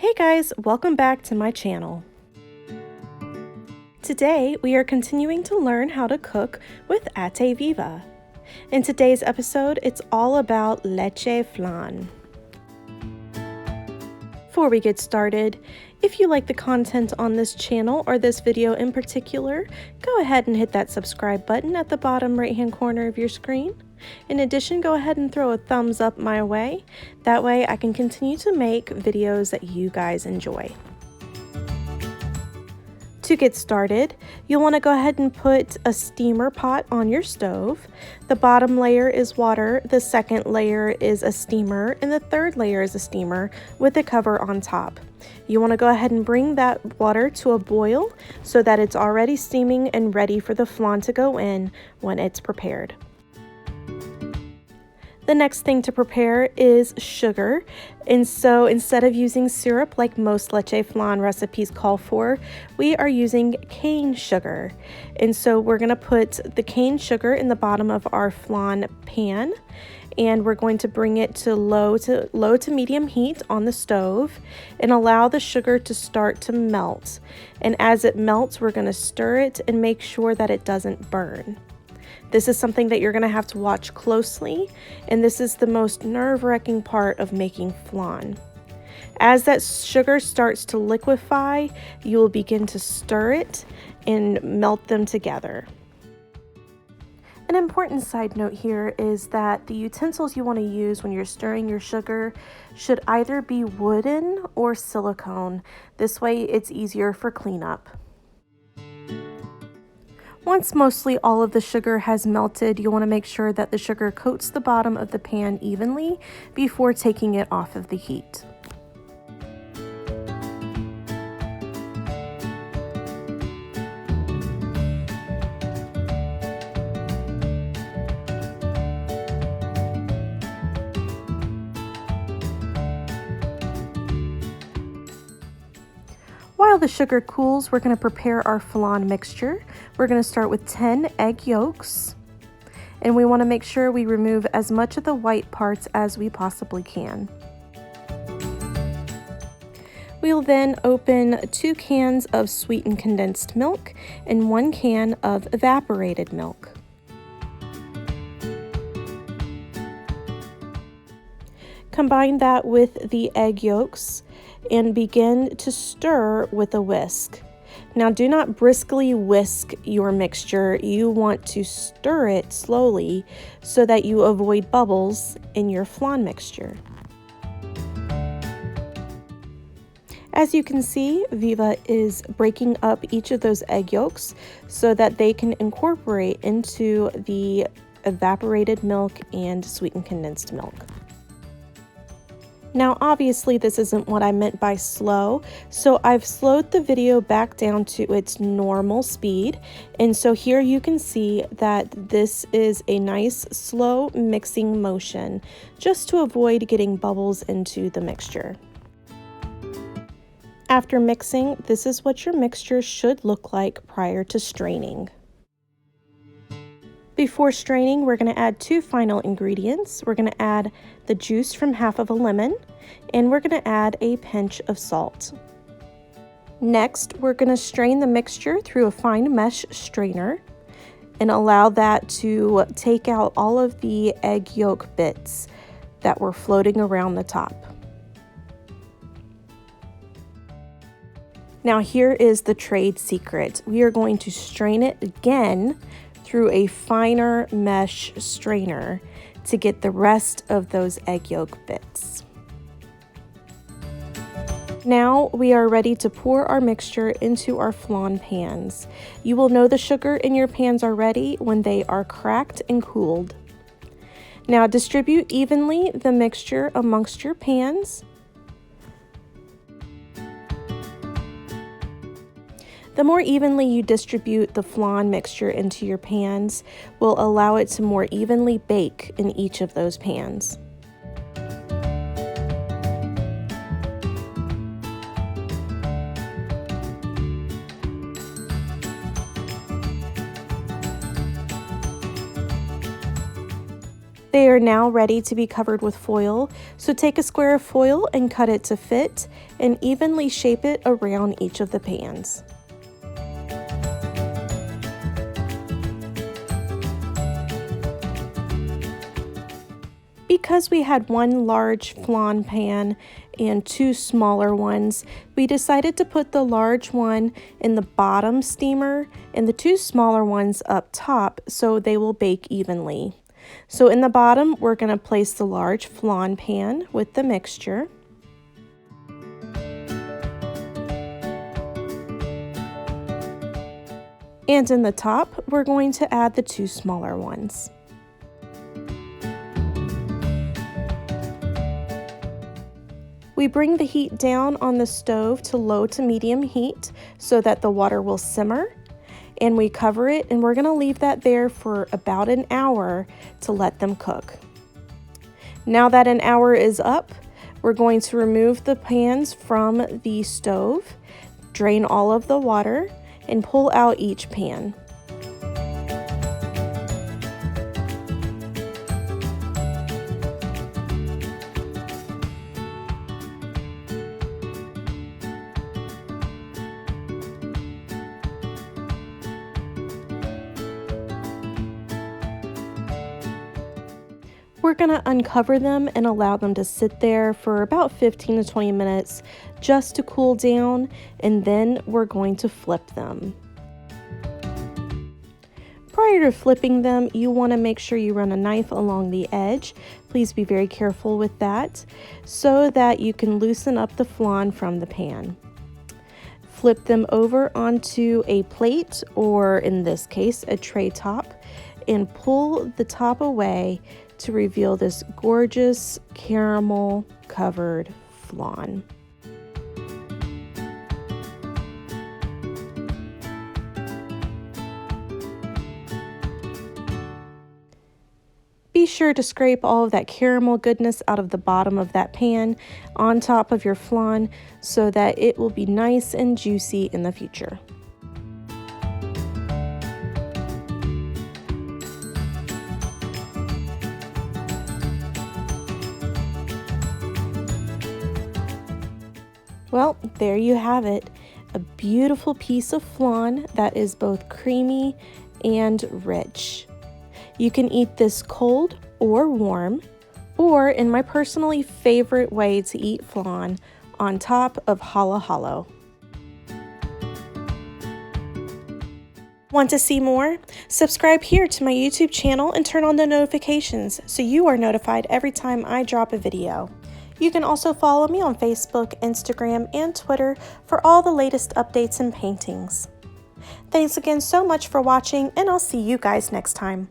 Hey guys, welcome back to my channel. Today we are continuing to learn how to cook with Ate Viva. In today's episode, it's all about Leche Flan. Before we get started, if you like the content on this channel or this video in particular, go ahead and hit that subscribe button at the bottom right hand corner of your screen. In addition, go ahead and throw a thumbs up my way. That way I can continue to make videos that you guys enjoy. To get started, you'll want to go ahead and put a steamer pot on your stove. The bottom layer is water, the second layer is a steamer, and the third layer is a steamer with a cover on top. You want to go ahead and bring that water to a boil so that it's already steaming and ready for the flan to go in when it's prepared. The next thing to prepare is sugar, and so instead of using syrup like most leche flan recipes call for, we are using cane sugar. And so we're going to put the cane sugar in the bottom of our flan pan, and we're going to bring it to low to medium heat on the stove and allow the sugar to start to melt. And as it melts, we're going to stir it and make sure that it doesn't burn. This is something that you're going to have to watch closely, and this is the most nerve-wracking part of making flan. As that sugar starts to liquefy, you will begin to stir it and melt them together. An important side note here is that the utensils you want to use when you're stirring your sugar should either be wooden or silicone. This way it's easier for cleanup. Once mostly all of the sugar has melted, you'll want to make sure that the sugar coats the bottom of the pan evenly before taking it off of the heat. While the sugar cools, we're going to prepare our flan mixture. We're going to start with 10 egg yolks, and we want to make sure we remove as much of the white parts as we possibly can. We'll then open 2 cans of sweetened condensed milk and 1 can of evaporated milk. Combine that with the egg yolks and begin to stir with a whisk. Now, do not briskly whisk your mixture. You want to stir it slowly so that you avoid bubbles in your flan mixture. As you can see, Viva is breaking up each of those egg yolks so that they can incorporate into the evaporated milk and sweetened condensed milk. Now, obviously, this isn't what I meant by slow, so I've slowed the video back down to its normal speed. And so here you can see that this is a nice slow mixing motion, just to avoid getting bubbles into the mixture. After mixing, this is what your mixture should look like prior to straining. Before straining, we're going to add 2 final ingredients. We're going to add the juice from half of a lemon, and we're going to add a pinch of salt. Next, we're going to strain the mixture through a fine mesh strainer and allow that to take out all of the egg yolk bits that were floating around the top. Now, here is the trade secret. We are going to strain it again through a finer mesh strainer to get the rest of those egg yolk bits. Now we are ready to pour our mixture into our flan pans. You will know the sugar in your pans are ready when they are cracked and cooled. Now distribute evenly the mixture amongst your pans. The more evenly you distribute the flan mixture into your pans will allow it to more evenly bake in each of those pans. They are now ready to be covered with foil, so take a square of foil and cut it to fit and evenly shape it around each of the pans. Because we had one large flan pan and two smaller ones, we decided to put the large one in the bottom steamer and the two smaller ones up top so they will bake evenly. So in the bottom, we're going to place the large flan pan with the mixture. And in the top, we're going to add the two smaller ones. We bring the heat down on the stove to low to medium heat so that the water will simmer, and we cover it, and we're going to leave that there for about an hour to let them cook. Now that an hour is up, we're going to remove the pans from the stove, drain all of the water, and pull out each pan. We're going to uncover them and allow them to sit there for about 15 to 20 minutes just to cool down, and then we're going to flip them. Prior to flipping them, you want to make sure you run a knife along the edge. Please be very careful with that so that you can loosen up the flan from the pan. Flip them over onto a plate, or in this case, a tray top, and pull the top away to reveal this gorgeous caramel covered flan. Be sure to scrape all of that caramel goodness out of the bottom of that pan on top of your flan so that it will be nice and juicy in the future. Well, there you have it, a beautiful piece of flan that is both creamy and rich. You can eat this cold or warm, or in my personally favorite way to eat flan, on top of halo halo. Want to see more? Subscribe here to my YouTube channel and turn on the notifications so you are notified every time I drop a video. You can also follow me on Facebook, Instagram, and Twitter for all the latest updates and paintings. Thanks again so much for watching, and I'll see you guys next time.